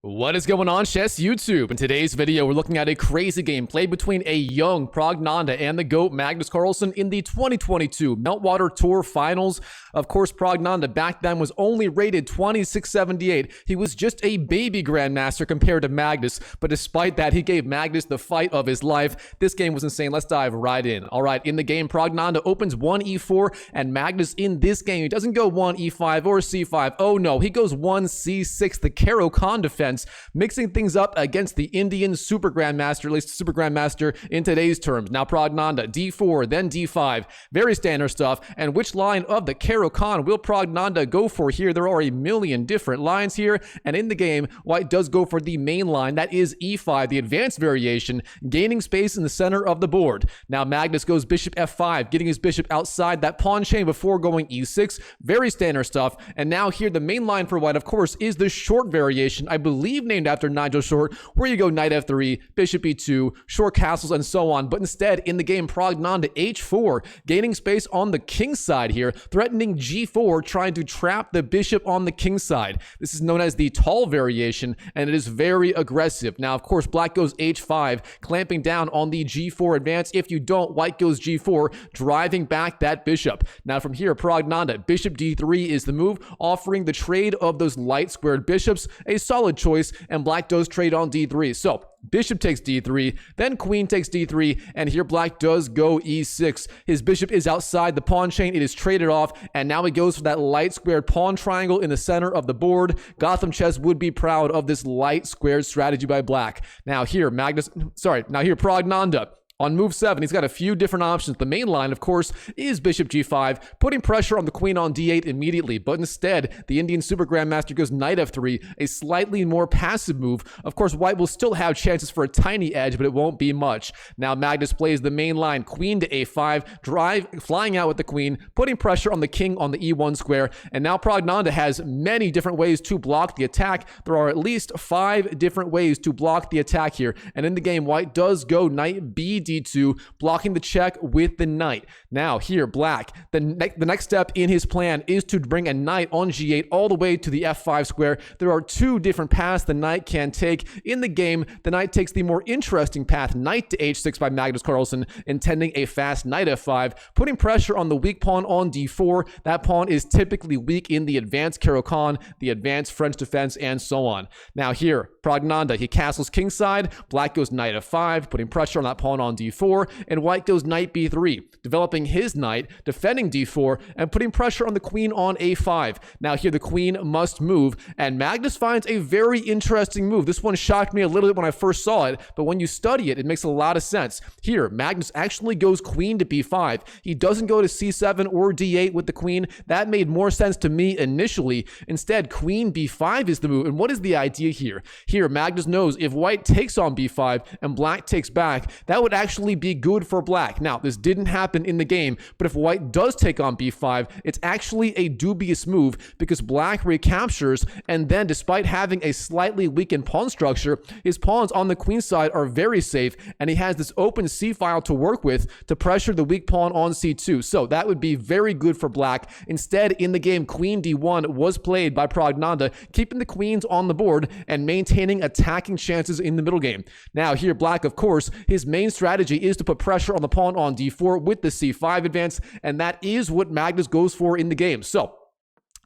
What is going on, Chess YouTube? In today's video, we're looking at a crazy game played between a young Praggnanandhaa and the GOAT Magnus Carlsen in the 2022 Meltwater Tour Finals. Of course, Praggnanandhaa back then was only rated 2678. He was just a baby grandmaster compared to Magnus, but despite that, he gave Magnus the fight of his life. This game was insane. Let's dive right in. All right, in the game, Praggnanandhaa opens 1 e4, and Magnus in this game, he doesn't go 1 e5 or c5. Oh no, he goes 1 c6, the Caro-Kann Defense, mixing things up against the Indian Super Grandmaster, at least Super Grandmaster in today's terms. Now Praggnanandhaa, d4, then d5. Very standard stuff. And which line of the Caro-Kann will Praggnanandhaa go for here? There are a million different lines here. And in the game, White does go for the main line. That is e5, the advanced variation, gaining space in the center of the board. Now Magnus goes bishop f5, getting his bishop outside that pawn chain before going e6. Very standard stuff. And now here, the main line for White, of course, is the short variation, I believe named after Nigel Short, where you go knight f3, bishop e2, short castles, and so on. But instead, in the game, Praggnanandhaa h4, gaining space on the king side here, threatening g4, trying to trap the bishop on the king side. This is known as the tall variation, and it is very aggressive. Now, of course, Black goes h5, clamping down on the g4 advance. If you don't, White goes g4, driving back that bishop. Now, from here, Praggnanandhaa, bishop d3 is the move, offering the trade of those light squared bishops, a solid choice, and Black does trade on d3. So bishop takes d3, then queen takes d3, and here Black does go e6. His bishop is outside the pawn chain. It is traded off, and now he goes for that light squared pawn triangle in the center of the board. Gotham Chess would be proud of this light squared strategy by Black. Now here, Praggnanandhaa, on move 7, he's got a few different options. The main line, of course, is bishop g5, putting pressure on the queen on d8 immediately. But instead, the Indian Super Grandmaster goes knight f3, a slightly more passive move. Of course, White will still have chances for a tiny edge, but it won't be much. Now, Magnus plays the main line, queen to a5, flying out with the queen, putting pressure on the king on the e1 square. And now Praggnanandhaa has many different ways to block the attack. There are at least 5 different ways to block the attack here. And in the game, White does go knight b d2, blocking the check with the knight. Now here, Black, the next step in his plan is to bring a knight on g8 all the way to the f5 square. There are 2 different paths the knight can take. In the game, the knight takes the more interesting path, knight to h6 by Magnus Carlsen, intending a fast knight f5, putting pressure on the weak pawn on d4. That pawn is typically weak in the advanced Caro-Kann, the advanced French defense, and so on. Now here, Praggnanandhaa, he castles kingside. Black goes knight f5, putting pressure on that pawn on d4, and White goes knight b3, developing his knight, defending d4, and putting pressure on the queen on a5. Now here, the queen must move, and Magnus finds a very interesting move. This one shocked me a little bit when I first saw it, but when you study it, it makes a lot of sense. Here, Magnus actually goes queen to b5. He doesn't go to c7 or d8 with the queen. That made more sense to me initially. Instead, queen b5 is the move, and what is the idea here? Here, Magnus knows if White takes on b5 and Black takes back, that would actually be good for Black. Now, this didn't happen in the game, but if White does take on b5, it's actually a dubious move because Black recaptures, and then despite having a slightly weakened pawn structure, his pawns on the queen side are very safe, and he has this open c file to work with to pressure the weak pawn on c2. So that would be very good for Black. Instead, in the game, queen d1 was played by Praggnanandhaa, keeping the queens on the board and maintaining attacking chances in the middle game. Now here, Black, of course, his main strategy is to put pressure on the pawn on d4 with the c5 advance, and that is what Magnus goes for in the game. So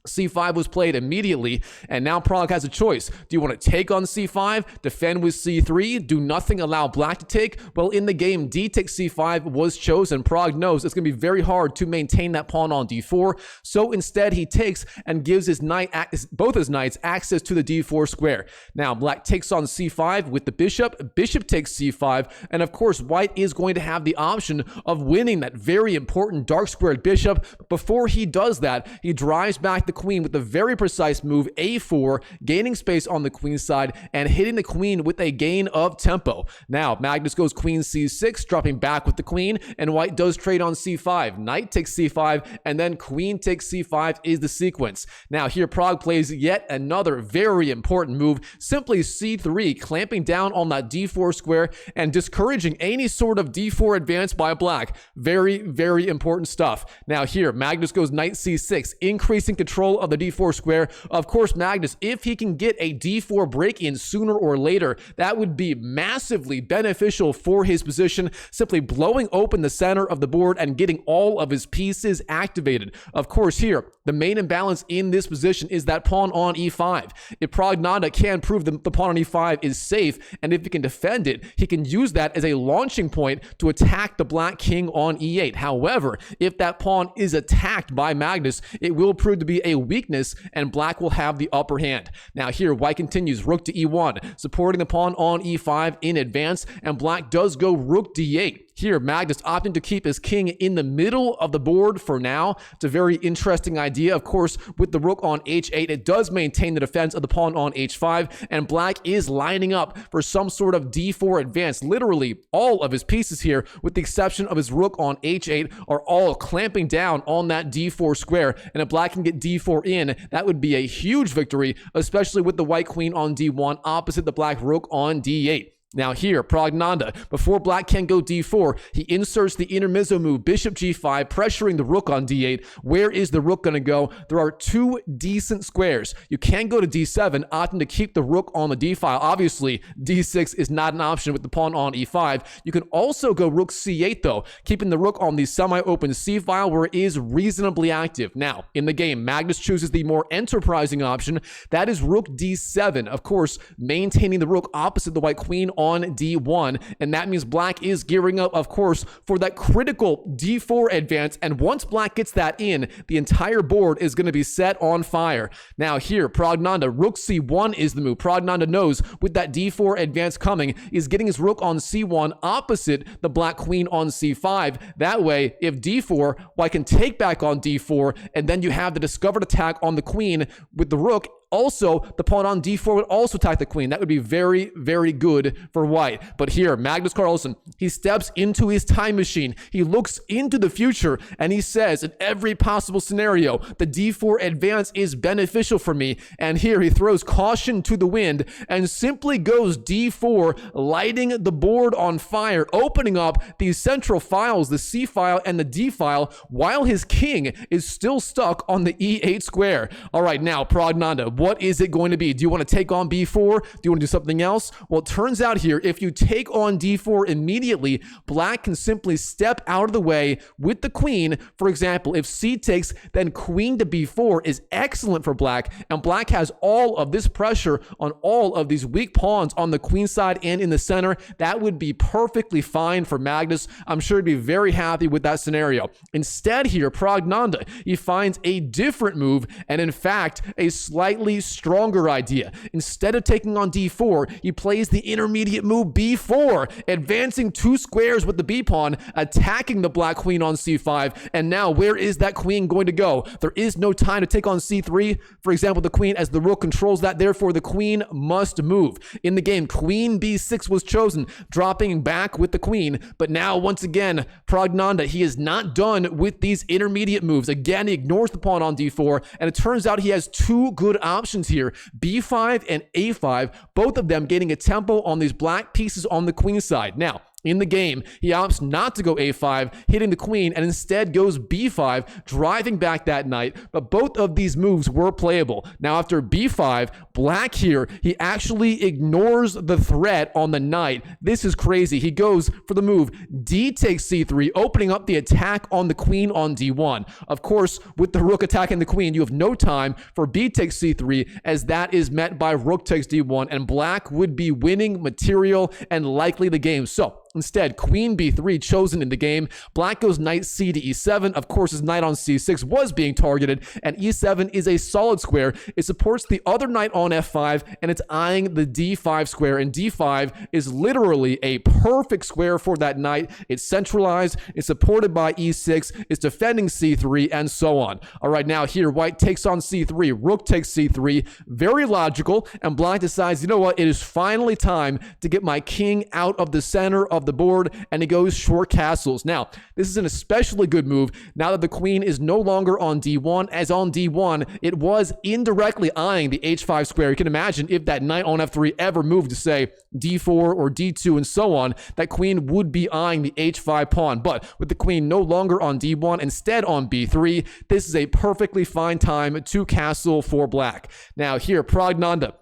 c5 was played immediately, and now Pragg has a choice. Do you want to take on c5, defend with c3, do nothing, allow Black to take? Well, in the game, d takes c5 was chosen. Pragg knows it's going to be very hard to maintain that pawn on d4, so instead he takes and gives his both his knights access to the d4 square. Now, Black takes on c5 with the bishop, bishop takes c5, and of course, White is going to have the option of winning that very important dark squared bishop. Before he does that, he drives back the queen with a very precise move, a4, gaining space on the queen side and hitting the queen with a gain of tempo. Now, Magnus goes queen c6, dropping back with the queen, and White does trade on c5. Knight takes c5, and then queen takes c5 is the sequence. Now, here Pragg plays yet another very important move, simply c3, clamping down on that d4 square and discouraging any sort of d4 advance by Black. Very, very important stuff. Now, here, Magnus goes knight c6, increasing control control of the d4 square. Of course, Magnus, if he can get a d4 break-in sooner or later, that would be massively beneficial for his position, simply blowing open the center of the board and getting all of his pieces activated. Of course, here, the main imbalance in this position is that pawn on e5. If Praggnanandhaa can prove the pawn on e5 is safe, and if he can defend it, he can use that as a launching point to attack the black king on e8. However, if that pawn is attacked by Magnus, it will prove to be a weakness, and black will have the upper hand. Now here, white continues rook to e1, supporting the pawn on e5 in advance, and black does go rook d8. Here, Magnus opting to keep his king in the middle of the board for now. It's a very interesting idea. Of course, with the rook on h8, it does maintain the defense of the pawn on h5, and black is lining up for some sort of d4 advance. Literally, all of his pieces here, with the exception of his rook on h8, are all clamping down on that d4 square, and if black can get d4 in, that would be a huge victory, especially with the white queen on d1 opposite the black rook on d8. Now here, Praggnanandhaa, before black can go d4, he inserts the intermezzo move, bishop g5, pressuring the rook on d8. Where is the rook going to go? There are two decent squares. You can go to d7, opting to keep the rook on the d file. Obviously, d6 is not an option with the pawn on e5. You can also go rook c8, though, keeping the rook on the semi-open c file where it is reasonably active. Now, in the game, Magnus chooses the more enterprising option. That is rook d7, of course, maintaining the rook opposite the white queen on d1, and that means black is gearing up, of course, for that critical d4 advance, and once black gets that in, the entire board is going to be set on fire. Now here, Praggnanandhaa, rook c1 is the move. Praggnanandhaa knows with that d4 advance coming, is getting his rook on c1 opposite the black queen on c5. That way, if d4, white can take back on d4, and then you have the discovered attack on the queen with the rook. Also, the pawn on d4 would also attack the queen. That would be very, very good for white. But here, Magnus Carlsen, he steps into his time machine. He looks into the future, and he says, in every possible scenario, the d4 advance is beneficial for me. And here, he throws caution to the wind and simply goes d4, lighting the board on fire, opening up these central files, the c file and the d file, while his king is still stuck on the e8 square. All right, now, Praggnanandhaa, what is it going to be? Do you want to take on b4? Do you want to do something else? Well, it turns out here, if you take on d4 immediately, black can simply step out of the way with the queen. For example, if c takes, then queen to b4 is excellent for black, and black has all of this pressure on all of these weak pawns on the queen side and in the center. That would be perfectly fine for Magnus. I'm sure he'd be very happy with that scenario. Instead here, Praggnanandhaa, he finds a different move, and in fact, a slightly stronger idea. Instead of taking on d4, he plays the intermediate move b4, advancing two squares with the b pawn, attacking the black queen on c5. And now, where is that queen going to go? There is no time to take on c3, for example, the queen, as the rook controls that. Therefore, the queen must move. In the game, queen b6 was chosen, dropping back with the queen. But now, once again, Praggnanandhaa, he is not done with these intermediate moves. Again, he ignores the pawn on d4, and it turns out he has two good options here, b5 and a5, both of them gaining a tempo on these black pieces on the queen side. Now, in the game, he opts not to go a5, hitting the queen, and instead goes b5, driving back that knight. But both of these moves were playable. Now, after b5, black here, he actually ignores the threat on the knight. This is crazy. He goes for the move d takes c3, opening up the attack on the queen on d1. Of course, with the rook attacking the queen, you have no time for b takes c3, as that is met by rook takes d1, and black would be winning material and likely the game. So, instead, queen b3 chosen in the game. Black goes knight c to e7. Of course, his knight on c6 was being targeted, and e7 is a solid square. It supports the other knight on f5, and it's eyeing the d5 square, and d5 is literally a perfect square for that knight. It's centralized, it's supported by e6, it's defending c3, and so on. All right, now here, white takes on c3, rook takes c3. Very logical, and black decides, you know what, it is finally time to get my king out of the center of of the board, and he goes short castles. Now, this is an especially good move now that the queen is no longer on d1, as on d1, it was indirectly eyeing the h5 square. You can imagine if that knight on f3 ever moved to, say, d4 or d2 and so on, that queen would be eyeing the h5 pawn. But with the queen no longer on d1, instead on b3, this is a perfectly fine time to castle for black. Now here, Praggnanandhaa,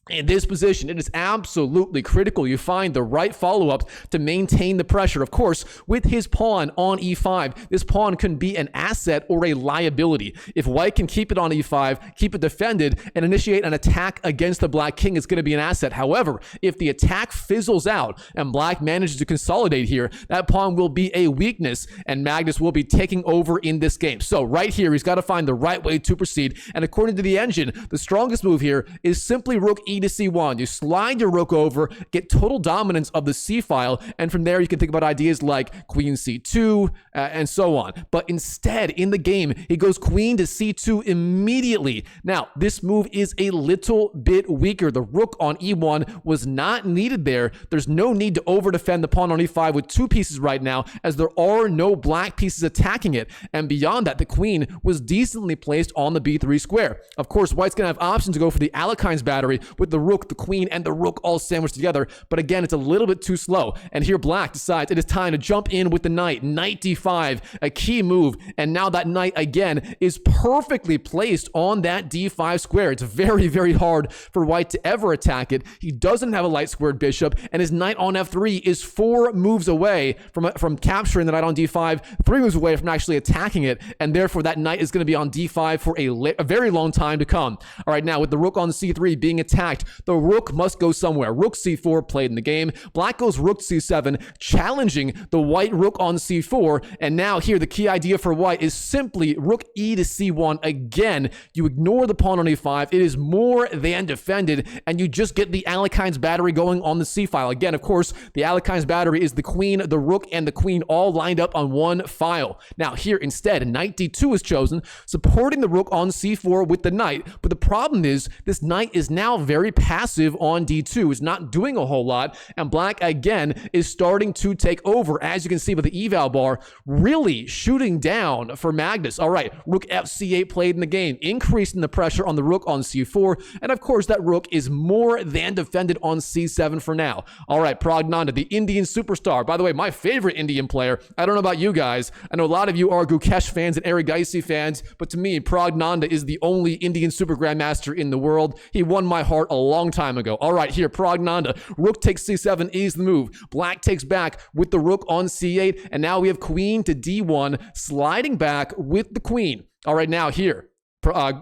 in this position, it is absolutely critical you find the right follow-ups to maintain the pressure. Of course, with his pawn on e5, this pawn can be an asset or a liability. If white can keep it on e5, keep it defended, and initiate an attack against the black king, it's going to be an asset. However, if the attack fizzles out and black manages to consolidate here, that pawn will be a weakness, and Magnus will be taking over in this game. So right here, he's got to find the right way to proceed, and according to the engine, the strongest move here is simply rook e to c1. You slide your rook over, get total dominance of the c file, and from there you can think about ideas like queen c2 and so on. But instead, in the game, he goes queen to c2 immediately. Now, this move is a little bit weaker. The rook on e1 was not needed there. There's no need to over-defend the pawn on e5 with two pieces right now, as there are no black pieces attacking it. And beyond that, the queen was decently placed on the b3 square. Of course, white's going to have options to go for the Alekhine's battery with the rook, the queen, and the rook all sandwiched together, but again, it's a little bit too slow. And here black decides it is time to jump in with the knight. Knight d5, a key move, and now that knight again is perfectly placed on that d5 square. It's very, very hard for white to ever attack it. He doesn't have a light squared bishop, and his knight on f3 is 4 moves away from capturing the knight on d5, 3 moves away from actually attacking it, and therefore that knight is going to be on d5 for a very long time to come. All right, now with the rook on c3 being attacked, the rook must go somewhere. Rook c4 played in the game. Black goes rook c7, challenging the white rook on c4. And now here, the key idea for white is simply rook e to c1. Again, you ignore the pawn on e5. It is more than defended, and you just get the Alekhine's battery going on the c file. Again, of course, the Alekhine's battery is the queen, the rook, and the queen all lined up on one file. Now here, instead, knight d2 is chosen, supporting the rook on c4 with the knight. But the problem is, this knight is now very passive on d2. It's not doing a whole lot, and black again is starting to take over, as you can see with the eval bar really shooting down for Magnus. All right, rook fc8 played in the game, increasing the pressure on the rook on c4, and of course that rook is more than defended on c7 for now. All right, Praggnanandhaa, the Indian superstar, by the way, my favorite Indian player. I don't know about you guys, I know a lot of you are Gukesh fans and Erigaisi fans, but to me, Praggnanandhaa is the only Indian super grandmaster in the world. He won my heart a long time ago. All right, here, Praggnanandhaa, rook takes c7 is the move. Black takes back with the rook on c8, and now we have queen to d1, sliding back with the queen. All right, now here,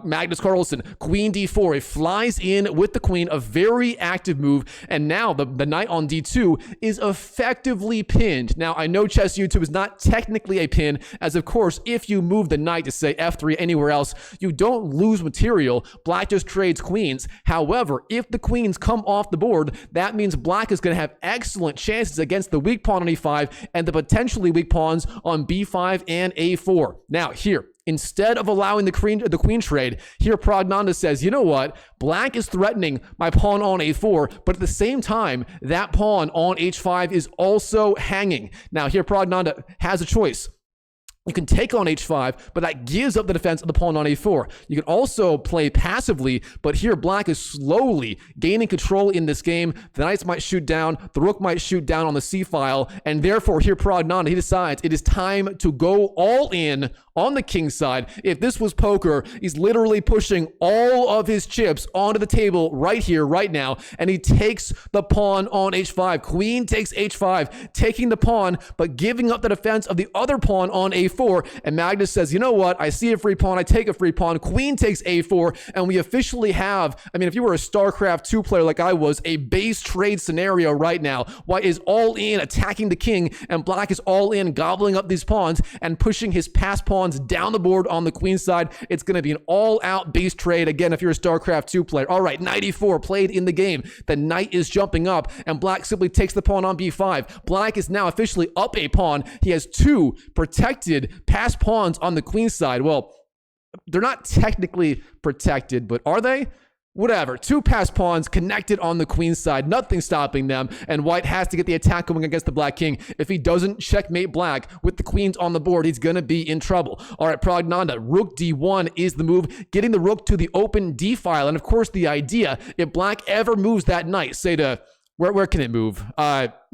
Magnus Carlsen, queen d4, it flies in with the queen, a very active move, and now the knight on d2 is effectively pinned. Now, I know Chess YouTube is not technically a pin, as of course, if you move the knight to say f3 anywhere else, you don't lose material. Black just trades queens. However, if the queens come off the board, that means black is going to have excellent chances against the weak pawn on e5 and the potentially weak pawns on b5 and a4. Now, here, instead of allowing the queen trade, here Praggnanandhaa says, you know what? Black is threatening my pawn on a4, but at the same time, that pawn on h5 is also hanging. Now, here Praggnanandhaa has a choice. You can take on h5, but that gives up the defense of the pawn on a4. You can also play passively, but here black is slowly gaining control in this game. The knights might shoot down, the rook might shoot down on the c file, and therefore here Praggnanandhaa, he decides it is time to go all in on the king side. If this was poker, he's literally pushing all of his chips onto the table right here, right now, and he takes the pawn on h5. Queen takes h5, taking the pawn, but giving up the defense of the other pawn on a4. And Magnus says, you know what? I see a free pawn. I take a free pawn. Queen takes a4. And we officially have, I mean, if you were a StarCraft 2 player like I was, a base trade scenario right now. White is all in attacking the king, and black is all in gobbling up these pawns and pushing his passed pawns down the board on the queen side. It's going to be an all-out base trade, again, if you're a StarCraft 2 player. All right, knight e4 played in the game. The knight is jumping up, and black simply takes the pawn on b5. Black is now officially up a pawn. He has 2 protected passed pawns on the queen side. Well, they're not technically protected, but are they? whatever, 2 passed pawns connected on the queen side, nothing stopping them, and white has to get the attack going against the black king. If he doesn't checkmate black with the queens on the board, he's going to be in trouble. All right, Praggnanandhaa, rook d1 is the move, getting the rook to the open d file, and of course the idea, if black ever moves that knight, say to, where can it move?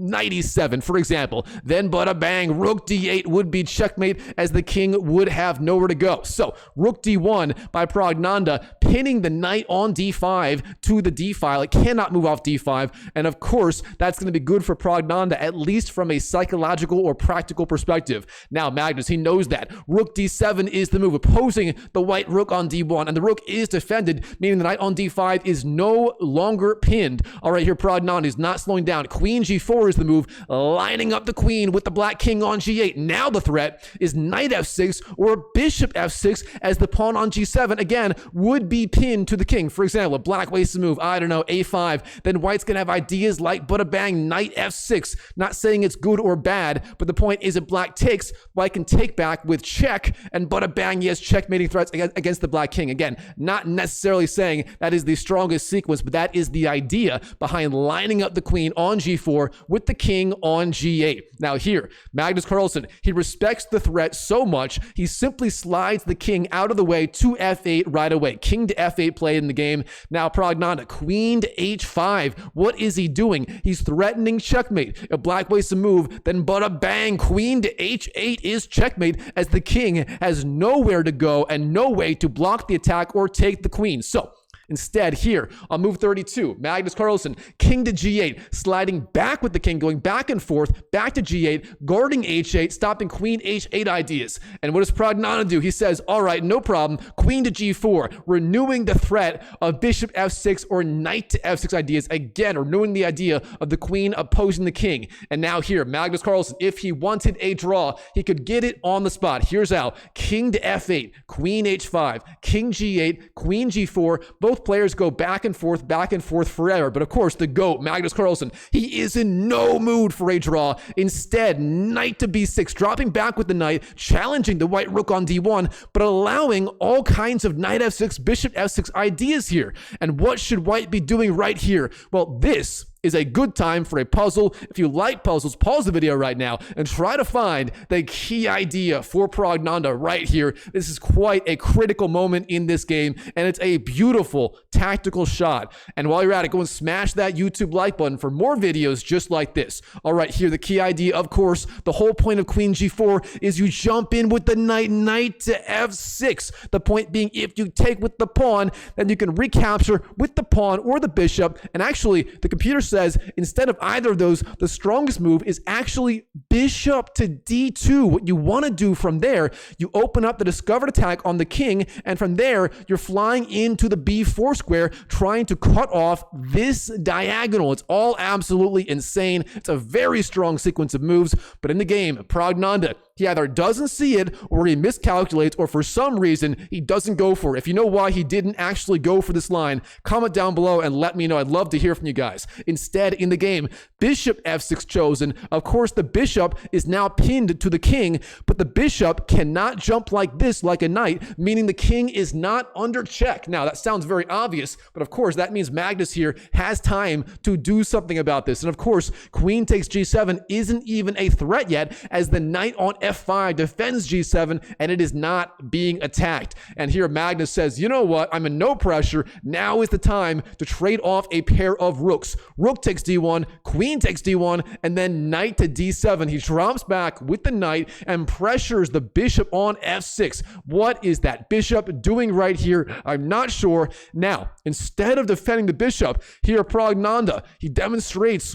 Knight e7, for example. Then bada bang, rook d8 would be checkmate, as the king would have nowhere to go. So rook d1 by Praggnanandhaa, pinning the knight on d5 to the d file. It cannot move off d5, and of course that's going to be good for Praggnanandhaa, at least from a psychological or practical perspective. Now Magnus, he knows that rook d7 is the move, opposing the white rook on d1, and the rook is defended, meaning the knight on d5 is no longer pinned. All right, here Praggnanandhaa is not slowing down. Queen g4 is the move, lining up the queen with the black king on g8. Now the threat is knight f6 or bishop f6, as the pawn on g7 again would be pinned to the king. For example, if black wastes a move, I don't know, a5, then white's gonna have ideas like bada bang, knight f6. Not saying it's good or bad, but the point is if black takes, white can take back with check, and bada bang, he has checkmating threats against the black king. Again, not necessarily saying that is the strongest sequence, but that is the idea behind lining up the queen on g4 with the king on g8. Now here, Magnus Carlsen, he respects the threat so much, he simply slides the king out of the way to f8 right away. King to f8 play in the game. Now Praggnanandhaa, queen to h5. What is he doing? He's threatening checkmate. If black wastes a move, then bada bang, queen to h8 is checkmate, as the king has nowhere to go and no way to block the attack or take the queen. So instead, here on move 32, Magnus Carlsen, king to g8, sliding back with the king, going back and forth, back to g8, guarding h8, stopping queen h8 ideas. And what does Praggnanandhaa do? He says, all right, no problem, queen to g4, renewing the threat of bishop f6 or knight to f6 ideas, again, renewing the idea of the queen opposing the king. And now here, Magnus Carlsen, if he wanted a draw, he could get it on the spot. Here's how: king to f8, queen h5, king g8, queen g4, both players go back and forth forever. But of course, the GOAT, Magnus Carlsen, he is in no mood for a draw. Instead, knight to b6, dropping back with the knight, challenging the white rook on d1, but allowing all kinds of knight f6, bishop f6 ideas here. And what should white be doing right here? Well, this is a good time for a puzzle. If you like puzzles, pause the video right now and try to find the key idea for Praggnanandhaa right here. This is quite a critical moment in this game, and it's a beautiful tactical shot. And while you're at it, go and smash that YouTube like button for more videos just like this. All right, here, the key idea, of course, the whole point of queen g4 is you jump in with the knight to f6. The point being, if you take with the pawn, then you can recapture with the pawn or the bishop. And actually, the computer says instead of either of those, the strongest move is actually bishop to d2. What you want to do from there, you open up the discovered attack on the king, and from there, you're flying into the b4 square, trying to cut off this diagonal. It's all absolutely insane. It's a very strong sequence of moves, but in the game, Praggnanandhaa, he either doesn't see it, or he miscalculates, or for some reason, he doesn't go for it. If you know why he didn't actually go for this line, comment down below and let me know. I'd love to hear from you guys. Instead, in the game, bishop f6 chosen. Of course, the bishop is now pinned to the king, but the bishop cannot jump like this, like a knight, meaning the king is not under check. Now, that sounds very obvious, but of course, that means Magnus here has time to do something about this. And of course, queen takes g7 isn't even a threat yet, as the knight on f5 defends g7, and it is not being attacked. And here Magnus says, you know what? I'm in no pressure. Now is the time to trade off a pair of rooks. Rook takes d1, queen takes d1, and then knight to d7. He drops back with the knight and pressures the bishop on f6. What is that bishop doing right here? I'm not sure. Now, instead of defending the bishop, here Praggnanandhaa, he demonstrates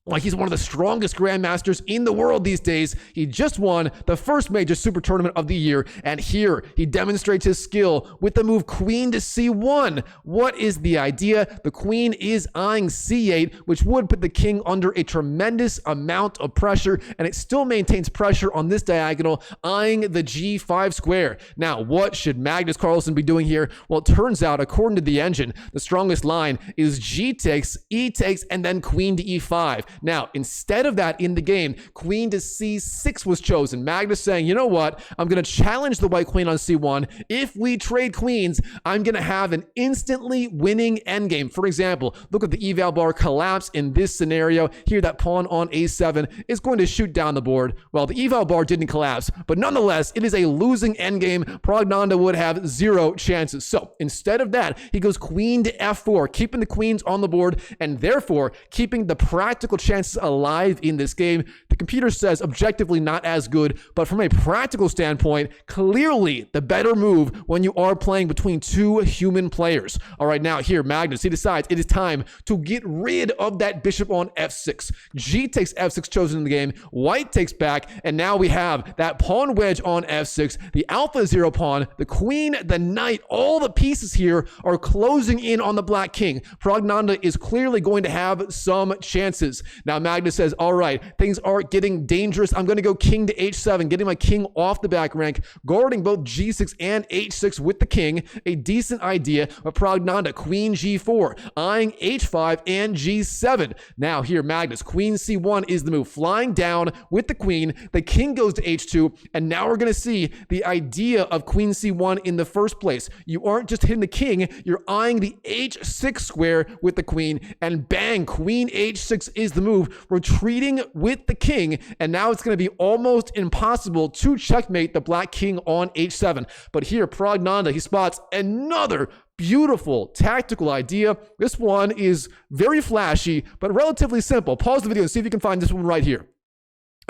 like he's one of the strongest grandmasters in the world these days. He just won the first major super tournament of the year, and here he demonstrates his skill with the move queen to c1. What is the idea? The queen is eyeing c8, which would put the king under a tremendous amount of pressure, and it still maintains pressure on this diagonal, eyeing the g5 square. Now, what should Magnus Carlsen be doing here? Well, it turns out, according to the engine, the strongest line is g takes, e takes, and then queen to e5. Now, instead of that in the game, queen to c6 was chosen. Magnus saying, you know what? I'm going to challenge the white queen on c1. If we trade queens, I'm going to have an instantly winning endgame. For example, look at the eval bar collapse in this scenario. Here, that pawn on a7 is going to shoot down the board. Well, the eval bar didn't collapse, but nonetheless, it is a losing endgame. Praggnanandhaa would have 0 chances. So instead of that, he goes queen to f4, keeping the queens on the board and therefore keeping the practical chances alive in this game. The computer says objectively not as good, but from a practical standpoint, clearly the better move when you are playing between 2 human players. All right, now here, Magnus, he decides it is time to get rid of that bishop on f6. G takes f6 chosen in the game. White takes back, and now we have that pawn wedge on f6, the alpha 0 pawn, the queen, the knight, all the pieces here are closing in on the black king. Praggnanandhaa is clearly going to have some chances. Now Magnus says, all right, things are getting dangerous. I'm going to go king to h7, getting my king off the back rank, guarding both g6 and h6 with the king. A decent idea, but Praggnanandhaa, queen g4, eyeing h5 and g7. Now here, Magnus, queen c1 is the move, flying down with the queen. The king goes to h2, and now we're going to see the idea of queen c1 in the first place. You aren't just hitting the king, you're eyeing the h6 square with the queen, and bang, queen h6 is the move, retreating with the king, and now it's going to be almost impossible to checkmate the black king on h7. But here, Praggnanandhaa, he spots another beautiful tactical idea. This one is very flashy, but relatively simple. Pause the video and see if you can find this one right here.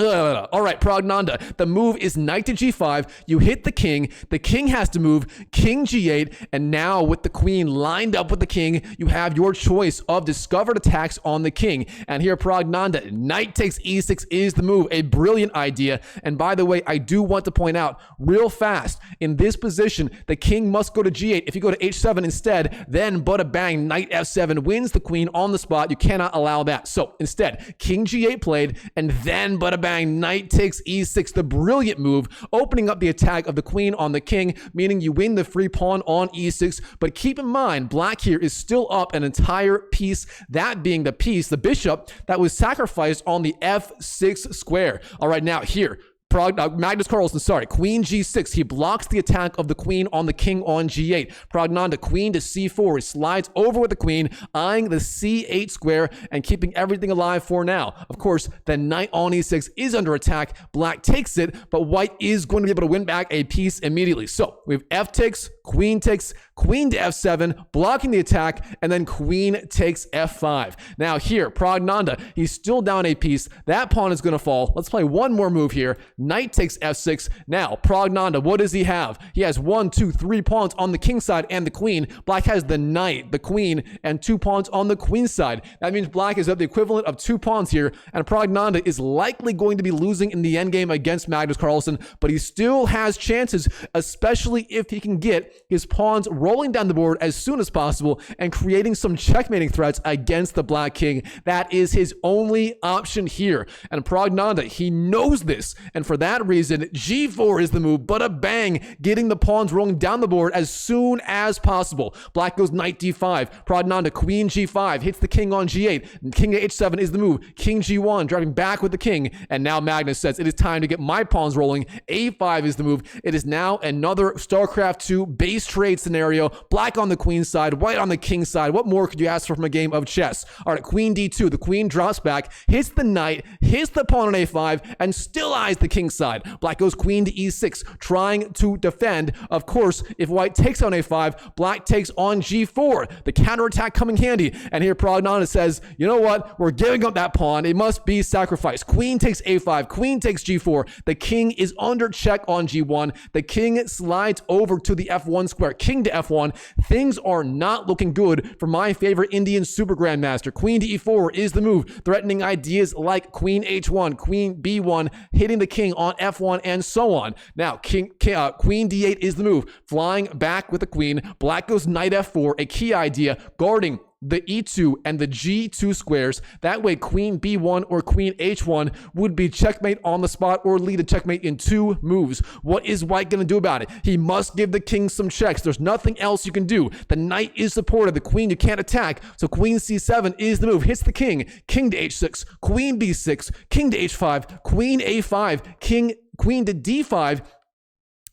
All right, Praggnanandhaa, the move is knight to g5. You hit the king has to move, king g8, and now with the queen lined up with the king, you have your choice of discovered attacks on the king. And here, Praggnanandhaa, knight takes e6 is the move, a brilliant idea. And by the way, I do want to point out real fast, in this position, the king must go to g8. If you go to h7 instead, then bada bang, knight f7 wins the queen on the spot. You cannot allow that. So instead, king g8 played, and then bada bang, knight takes e6, the brilliant move, opening up the attack of the queen on the king, meaning you win the free pawn on e6. But keep in mind, black here is still up an entire piece, that being the piece, the bishop, that was sacrificed on the f6 square. All right, now here, Magnus Carlsen, queen g6. He blocks the attack of the queen on the king on g8. Praggnanandhaa, queen to c4. He slides over with the queen, eyeing the c8 square and keeping everything alive for now. Of course, the knight on e6 is under attack. Black takes it, but white is going to be able to win back a piece immediately. So we have f takes, queen to f7, blocking the attack, and then queen takes f5. Now here, Praggnanandhaa, he's still down a piece. That pawn is going to fall. Let's play one more move here. Knight takes f6. Now, Praggnanandhaa, what does he have? He has 1, 2, 3 pawns on the king side and the queen. Black has the knight, the queen, and 2 pawns on the queen side. That means black is at the equivalent of 2 pawns here, and Praggnanandhaa is likely going to be losing in the endgame against Magnus Carlsen, but he still has chances, especially if he can get his pawns rolling down the board as soon as possible and creating some checkmating threats against the black king. That is his only option here, and Praggnanandhaa, he knows this, and for that reason, g4 is the move, but a bang, getting the pawns rolling down the board as soon as possible. Black goes knight d5, Praggnanandhaa, queen g5, hits the king on g8, king to h7 is the move, king g1, driving back with the king, and now Magnus says, it is time to get my pawns rolling, a5 is the move. It is now another StarCraft 2 base trade scenario, black on the queen side, white on the king side. What more could you ask for from a game of chess? All right, queen d2, the queen drops back, hits the knight, hits the pawn on a5, and still eyes the king side. Black goes queen to e6, trying to defend. Of course, if white takes on a5, black takes on g4. The counterattack coming handy. And here Praggnanandhaa says, you know what? We're giving up that pawn. It must be sacrificed. Queen takes a5, queen takes g4. The king is under check on g1. The king slides over to the f1 square. King to f1. Things are not looking good for my favorite Indian super grandmaster. Queen to e4 is the move, threatening ideas like queen h1, queen b1, hitting the king on f1, and so on. Now, queen d8 is the move, flying back with the queen. Black goes knight f4, a key idea, guarding the e2 and the g2 squares. That way queen b1 or queen h1 would be checkmate on the spot or lead a checkmate in 2 moves. What is white going to do about it? He must give the king some checks. There's nothing else you can do. The knight is supported. The queen you can't attack. So queen c7 is the move. Hits the king. King to h6. Queen b6. King to h5. Queen a5. Queen to d5.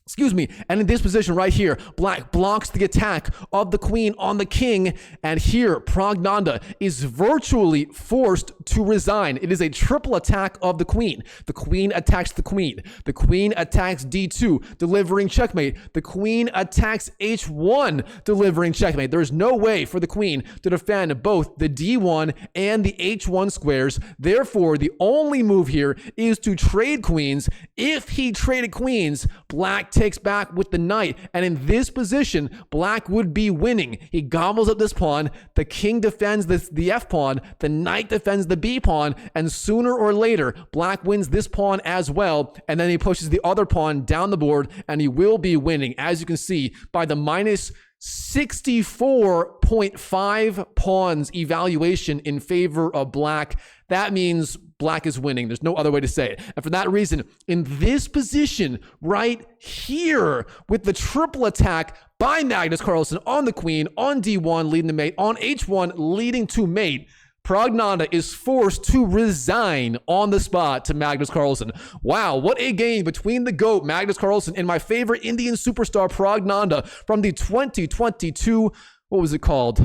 Excuse me. And in this position right here, black blocks the attack of the queen on the king. And here, Praggnanandhaa is virtually forced to resign. It is a triple attack of the queen. The queen attacks the queen. The queen attacks d2, delivering checkmate. The queen attacks h1, delivering checkmate. There is no way for the queen to defend both the d1 and the h1 squares. Therefore, the only move here is to trade queens. If he traded queens, black takes back with the knight, and in this position black would be winning. He gobbles up this pawn, the king defends the f pawn, the knight defends the b pawn, and sooner or later black wins this pawn as well, and then he pushes the other pawn down the board and he will be winning, as you can see, by the minus 64.5 pawns evaluation in favor of black. That means black is winning. There's no other way to say it. And for that reason, in this position right here, with the triple attack by Magnus Carlsen on the queen, on d1 leading to mate, on h1 leading to mate, Praggnanandhaa is forced to resign on the spot to Magnus Carlsen. Wow, what a game between the GOAT, Magnus Carlsen, and my favorite Indian superstar, Praggnanandhaa, from the 2022, what was it called?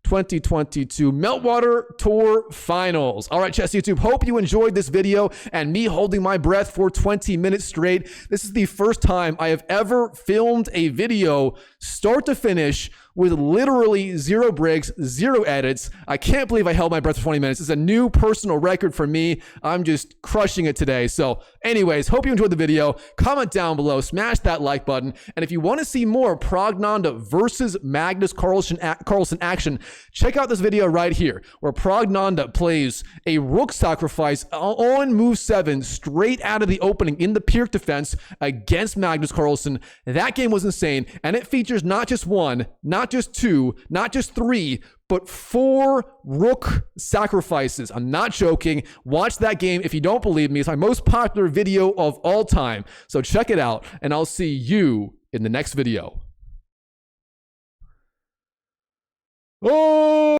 2022 Meltwater Tour Finals. All right, Chess YouTube, hope you enjoyed this video and me holding my breath for 20 minutes straight. This is the first time I have ever filmed a video start to finish with literally 0 breaks, 0 edits. I can't believe I held my breath for 20 minutes. It's a new personal record for me. I'm just crushing it today. So anyways, hope you enjoyed the video. Comment down below, smash that like button. And if you want to see more Praggnanandhaa versus Magnus Carlsen action, check out this video right here, where Praggnanandhaa plays a rook sacrifice on move 7 straight out of the opening in the Pirc defense against Magnus Carlsen. That game was insane, and it features not just 1, not just 2, not just 3, but 4 rook sacrifices. I'm not joking. Watch that game if you don't believe me. It's my most popular video of all time. So check it out, and I'll see you in the next video. Oh!